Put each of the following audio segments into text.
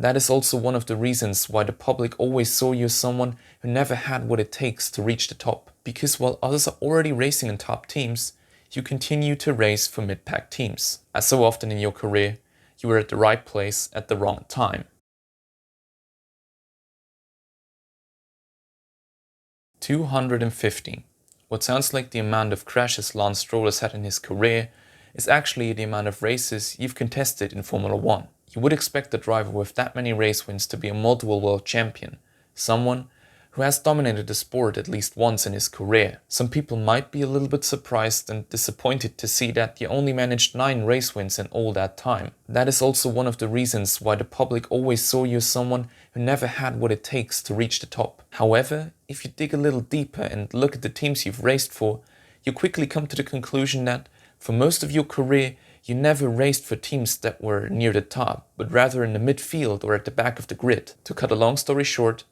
That is also one of the reasons why the public always saw you as someone who never had what it takes to reach the top. Because while others are already racing in top teams, you continue to race for mid-pack teams. As so often in your career, you were at the right place at the wrong time. 250. What sounds like the amount of crashes Lance Stroll has had in his career is actually the amount of races you've contested in Formula 1. You would expect a driver with that many race wins to be a multiple world champion, someone who has dominated the sport at least once in his career. Some people might be a little bit surprised and disappointed to see that you only managed 9 race wins in all that time. That is also one of the reasons why the public always saw you as someone who never had what it takes to reach the top. However, if you dig a little deeper and look at the teams you've raced for, you quickly come to the conclusion that for most of your career, you never raced for teams that were near the top, but rather in the midfield or at the back of the grid. To cut a long story short,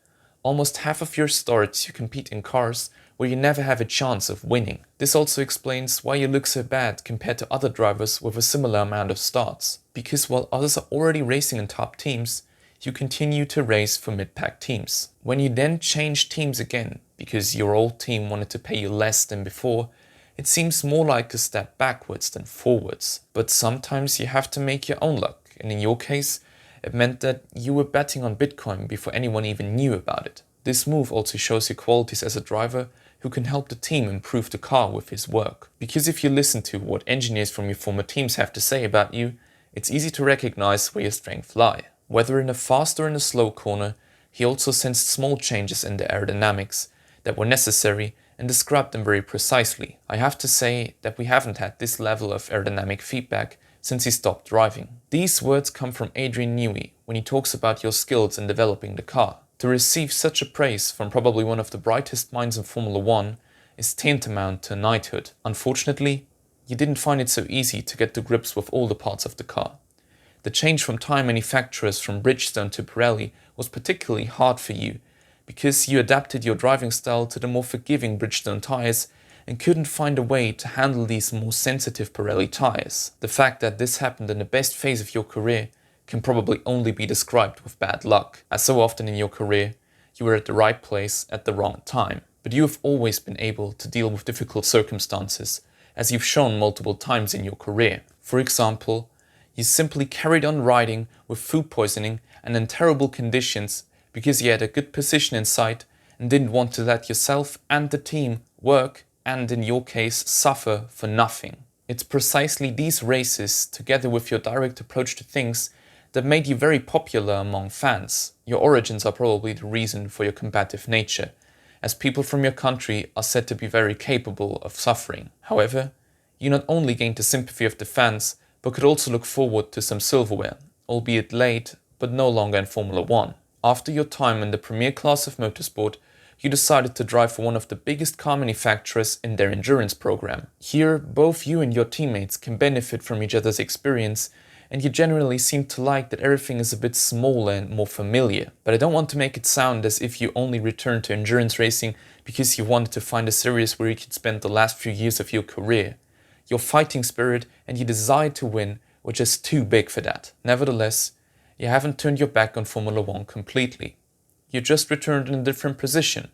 almost half of your starts you compete in cars where you never have a chance of winning. This also explains why you look so bad compared to other drivers with a similar amount of starts. Because while others are already racing in top teams, you continue to race for mid-pack teams. When you then change teams again, because your old team wanted to pay you less than before, it seems more like a step backwards than forwards. But sometimes you have to make your own luck, and in your case, it meant that you were betting on Bitcoin before anyone even knew about it. This move also shows your qualities as a driver who can help the team improve the car with his work. Because if you listen to what engineers from your former teams have to say about you, it's easy to recognize where your strengths lie. Whether in a fast or in a slow corner, he also sensed small changes in the aerodynamics that were necessary and described them very precisely. I have to say that we haven't had this level of aerodynamic feedback since he stopped driving. These words come from Adrian Newey when he talks about your skills in developing the car. To receive such a praise from probably one of the brightest minds in Formula 1 is tantamount to knighthood. Unfortunately, you didn't find it so easy to get to grips with all the parts of the car. The change from tyre manufacturers from Bridgestone to Pirelli was particularly hard for you because you adapted your driving style to the more forgiving Bridgestone tyres and couldn't find a way to handle these more sensitive Pirelli tyres. The fact that this happened in the best phase of your career can probably only be described with bad luck. As so often in your career, you were at the right place at the wrong time. But you have always been able to deal with difficult circumstances, as you've shown multiple times in your career. For example, you simply carried on riding with food poisoning and in terrible conditions because you had a good position in sight and didn't want to let yourself and the team work and, in your case, suffer for nothing. It's precisely these races, together with your direct approach to things, that made you very popular among fans. Your origins are probably the reason for your combative nature, as people from your country are said to be very capable of suffering. However, you not only gained the sympathy of the fans, but could also look forward to some silverware, albeit late, but no longer in Formula 1. After your time in the premier class of motorsport, you decided to drive for one of the biggest car manufacturers in their endurance program. Here, both you and your teammates can benefit from each other's experience, and you generally seem to like that everything is a bit smaller and more familiar. But I don't want to make it sound as if you only returned to endurance racing because you wanted to find a series where you could spend the last few years of your career. Your fighting spirit and your desire to win were just too big for that. Nevertheless, you haven't turned your back on Formula 1 completely. You just returned in a different position.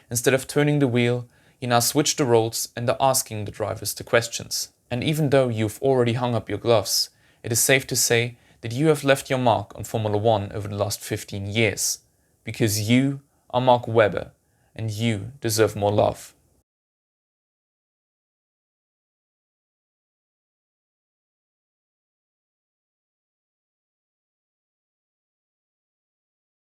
Instead of turning the wheel, you now switch the roles and are asking the drivers the questions. And even though you've already hung up your gloves, it is safe to say that you have left your mark on Formula 1 over the last 15 years. Because you are Mark Webber, and you deserve more love.